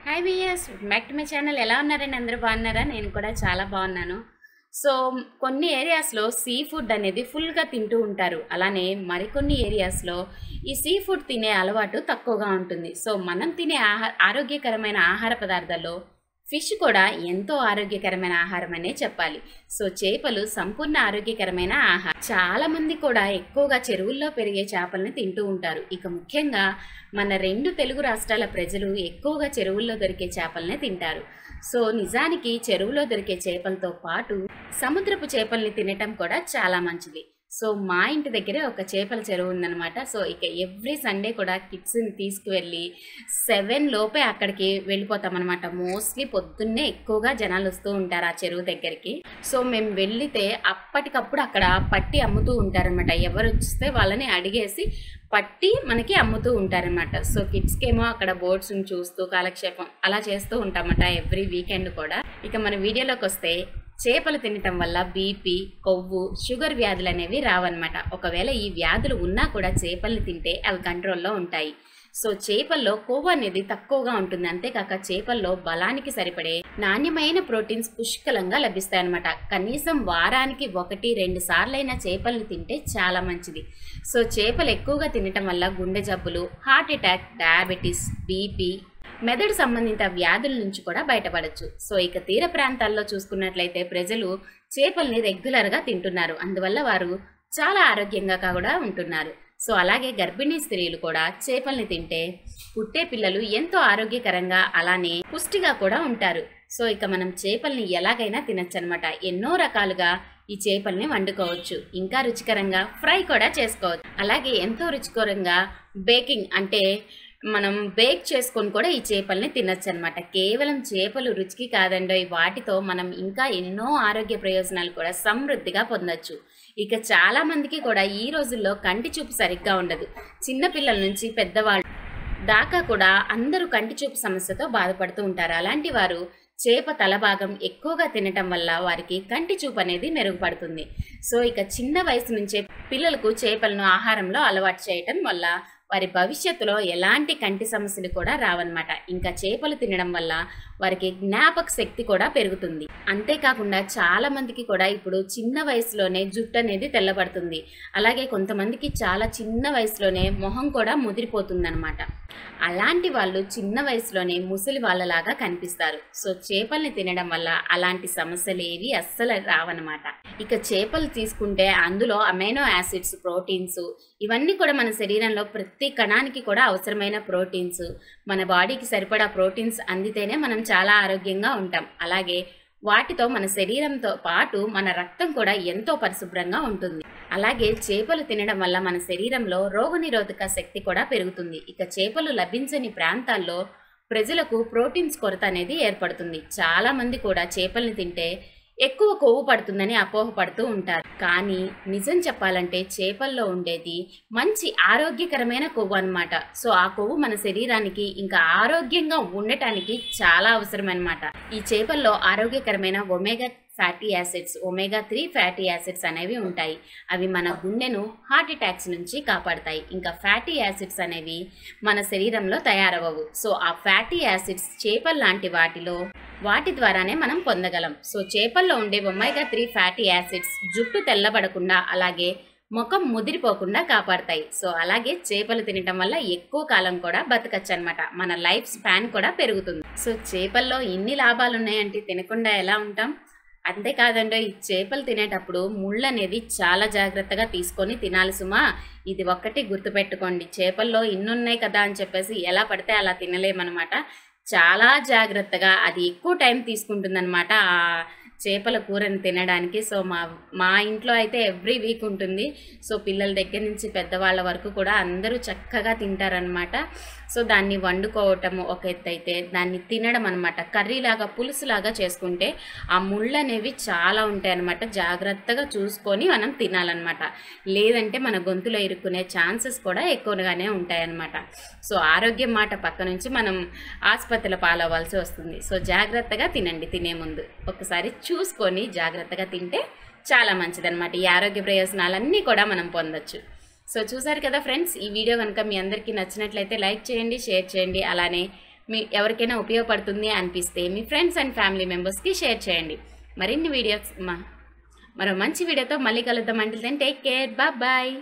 Hi viewers, back to my channel. ఎలా ఉన్నారండి? అందరూ బాగున్నారా? నేను కూడా చాలా బాగున్నాను. సో కొన్ని ఏరియాస్లో సీ ఫుడ్ అనేది ఫుల్గా తింటూ ఉంటారు. అలానే మరికొన్ని ఏరియాస్లో ఈ సీ ఫుడ్ తినే అలవాటు తక్కువగా ఉంటుంది. సో మనం తినే ఆరోగ్యకరమైన ఆహార పదార్థాల్లో ఫిష్ కూడా ఎంతో ఆరోగ్యకరమైన ఆహారం అనే చెప్పాలి. సో చేపలు సంపూర్ణ ఆరోగ్యకరమైన ఆహారం. చాలా మంది కూడా ఎక్కువగా చెరువుల్లో పెరిగే చేపలను తింటూ ఉంటారు. ఇక ముఖ్యంగా మన 2 తెలుగు రాష్ట్రాల ప్రజలు ఎక్కువగా చెరువుల్లో దొరికే చేపలనే తింటారు. సో నిజానికి చెరువులో దొరికే చేపలతో పాటు సముద్రపు చేపల్ని తినటం కూడా చాలా మంచిది. సో మా ఇంటి దగ్గరే ఒక చేపల చెరువు ఉందన్నమాట. సో ఇక ఎవ్రీ సండే కూడా కిడ్స్ని తీసుకువెళ్ళి 7 లోపే అక్కడికి వెళ్ళిపోతామన్నమాట. మోస్ట్లీ పొద్దున్నే ఎక్కువగా జనాలు వస్తూ ఉంటారు ఆ చెరువు దగ్గరికి. సో మేము వెళ్ళితే అప్పటికప్పుడు అక్కడ పట్టి అమ్ముతూ ఉంటారనమాట. ఎవరు వస్తే వాళ్ళని అడిగేసి పట్టి మనకి అమ్ముతూ ఉంటారనమాట. సో కిడ్స్కి ఏమో అక్కడ బోర్డ్స్ని చూస్తూ కాలక్షేపం అలా చేస్తూ ఉంటామన్నమాట ఎవ్రీ వీకెండ్ కూడా. ఇక మన వీడియోలోకి వస్తే చేపలు తినటం వల్ల బీపీ, కొవ్వు, షుగర్ వ్యాధులు అనేవి రావన్నమాట. ఒకవేళ ఈ వ్యాధులు ఉన్నా కూడా చేపల్ని తింటే అవి కంట్రోల్లో ఉంటాయి. సో చేపల్లో కొవ్వు అనేది తక్కువగా ఉంటుంది. అంతేకాక చేపల్లో బలానికి సరిపడే నాణ్యమైన ప్రోటీన్స్ పుష్కలంగా లభిస్తాయన్నమాట. కనీసం వారానికి 1-2 సార్లైనా చేపల్ని తింటే చాలా మంచిది. సో చేపలు ఎక్కువగా తినటం వల్ల గుండె జబ్బులు, హార్ట్ అటాక్, డయాబెటీస్, బీపీ, మెదడు సంబంధిత వ్యాధుల నుంచి కూడా బయటపడచ్చు. సో ఇక తీర ప్రాంతాల్లో చూసుకున్నట్లయితే ప్రజలు చేపల్ని రెగ్యులర్గా తింటున్నారు. అందువల్ల వారు చాలా ఆరోగ్యంగా కూడా ఉంటున్నారు. సో అలాగే గర్భిణీ స్త్రీలు కూడా చేపల్ని తింటే పుట్టే పిల్లలు ఎంతో ఆరోగ్యకరంగా అలానే పుష్టిగా కూడా ఉంటారు. సో ఇక మనం చేపల్ని ఎలాగైనా తినచ్చు అనమాట. ఎన్నో రకాలుగా ఈ చేపల్ని వండుకోవచ్చు. ఇంకా రుచికరంగా ఫ్రై కూడా చేసుకోవచ్చు. అలాగే ఎంతో రుచికరంగా బేకింగ్ అంటే మనం బేక్ చేసుకొని కూడా ఈ చేపల్ని తినచ్చు అనమాట. కేవలం చేపలు రుచికి కాదండి, వాటితో మనం ఇంకా ఎన్నో ఆరోగ్య ప్రయోజనాలు కూడా సమృద్ధిగా పొందొచ్చు. ఇక చాలా మందికి కూడా ఈ రోజుల్లో కంటి చూపు సరిగ్గా ఉండదు. చిన్నపిల్లల నుంచి పెద్దవాళ్ళు దాకా కూడా అందరూ కంటి చూపు సమస్యతో బాధపడుతూ ఉంటారు. అలాంటి వారు చేప తలభాగం ఎక్కువగా తినటం వల్ల వారికి కంటి చూపు అనేది మెరుగుపడుతుంది. సో ఇక చిన్న వయసు నుంచే పిల్లలకు చేపలను ఆహారంలో అలవాటు చేయటం వల్ల వారి భవిష్యత్తులో ఎలాంటి కంటి సమస్యలు కూడా రావన్నమాట. ఇంకా చేపలు తినడం వల్ల వారికి జ్ఞాపక శక్తి కూడా పెరుగుతుంది. అంతేకాకుండా చాలా మందికి కూడా ఇప్పుడు చిన్న వయసులోనే జుట్టు అనేది తెల్లబడుతుంది. అలాగే కొంతమందికి చాలా చిన్న వయసులోనే మొహం కూడా ముదిరిపోతుంది అనమాట. అలాంటి వాళ్ళు చిన్న వయసులోనే ముసలి వాళ్ళలాగా కనిపిస్తారు. సో చేపల్ని తినడం వల్ల అలాంటి సమస్యలు ఏవి అస్సలు రావన్నమాట. ఇక చేపలు తీసుకుంటే అందులో అమైనో యాసిడ్స్, ప్రోటీన్స్ ఇవన్నీ కూడా మన శరీరంలో ప్రతి కణానికి కూడా అవసరమైన ప్రోటీన్స్. మన బాడీకి సరిపడా ప్రోటీన్స్ అందితేనే మనం చాలా ఆరోగ్యంగా ఉంటాం. అలాగే వాటితో మన శరీరంతో పాటు మన రక్తం కూడా ఎంతో పరిశుభ్రంగా ఉంటుంది. అలాగే చేపలు తినడం వల్ల మన శరీరంలో రోగనిరోధక శక్తి కూడా పెరుగుతుంది. ఇక చేపలు లభించని ప్రాంతాల్లో ప్రజలకు ప్రోటీన్స్ కొరత అనేది ఏర్పడుతుంది. చాలా మంది కూడా చేపల్ని తింటే ఎక్కువ కొవ్వు పడుతుందని అపోహపడుతూ ఉంటారు. కానీ నిజం చెప్పాలంటే చేపల్లో ఉండేది మంచి ఆరోగ్యకరమైన కొవ్వు అన్నమాట. సో ఆ కొవ్వు మన శరీరానికి ఇంకా ఆరోగ్యంగా ఉండటానికి చాలా అవసరం అన్నమాట. ఈ చేపల్లో ఆరోగ్యకరమైన omega fatty acids, omega 3 fatty acids అనేవి ఉంటాయి. అవి మన గుండెను హార్ట్ అటాక్స్ నుంచి కాపాడతాయి. ఇంకా ఫ్యాటీ యాసిడ్స్ అనేవి మన శరీరంలో తయారవవు. సో ఆ ఫ్యాటీ యాసిడ్స్ చేపల లాంటి వాటి ద్వారానే మనం పొందగలం. సో చేపల్లో ఉండే ఒమేగా 3 ఫ్యాటీ యాసిడ్స్ జుట్టు తెల్లబడకుండా అలాగే ముఖం ముదిరిపోకుండా కాపాడతాయి. సో అలాగే చేపలు తినటం వల్ల ఎక్కువ కాలం కూడా బతకచ్చు అనమాట. మన లైఫ్ స్పాన్ కూడా పెరుగుతుంది. సో చేపల్లో ఇన్ని లాభాలు ఉన్నాయంటే తినకుండా ఎలా ఉంటాం? అంతేకాదండి, ఈ చేపలు తినేటప్పుడు ముళ్ళు అనేది చాలా జాగ్రత్తగా తీసుకొని తినాలి సుమా. ఇది ఒక్కటి గుర్తుపెట్టుకోండి. చేపల్లో ఇన్నున్నాయి కదా అని చెప్పేసి ఎలా పడితే అలా తినలేమన్నమాట. చాలా జాగ్రత్తగా, అది ఎక్కువ టైం తీసుకుంటుందన్నమాట ఆ చేపల కూరని తినడానికి. సో మా ఇంట్లో అయితే ఎవ్రీ వీక్ ఉంటుంది. సో పిల్లల దగ్గర నుంచి పెద్దవాళ్ళ వరకు కూడా అందరూ చక్కగా తింటారనమాట. సో దాన్ని వండుకోవటం ఒక ఎత్తు అయితే దాన్ని తినడం అనమాట. కర్రీలాగా పులుసులాగా చేసుకుంటే ఆ ముళ్ళు అనేవి చాలా ఉంటాయి అన్నమాట. జాగ్రత్తగా చూసుకొని మనం తినాలన్నమాట. లేదంటే మన గొంతులో ఇరుక్కునే ఛాన్సెస్ కూడా ఎక్కువగానే ఉంటాయన్నమాట. సో ఆరోగ్యం మాట పక్క నుంచి మనం ఆసుపత్రుల పాలవ్వాల్సి వస్తుంది. సో జాగ్రత్తగా తినండి. తినే ముందు ఒకసారి చూసుకొని జాగ్రత్తగా తింటే చాలా మంచిదన్నమాట. ఈ ఆరోగ్య ప్రయోజనాలన్నీ కూడా మనం పొందొచ్చు. సో చూసారు కదా ఫ్రెండ్స్, ఈ వీడియో కనుక మీ అందరికీ నచ్చినట్లయితే లైక్ చేయండి, షేర్ చేయండి. అలానే మీ ఎవరికైనా ఉపయోగపడుతుంది అనిపిస్తే మీ ఫ్రెండ్స్ అండ్ ఫ్యామిలీ మెంబర్స్కి షేర్ చేయండి. మరిన్ని వీడియోస్ మరో మంచి వీడియోతో మళ్ళీ కలుద్దాం. అంటే టేక్ కేర్, బాయ్.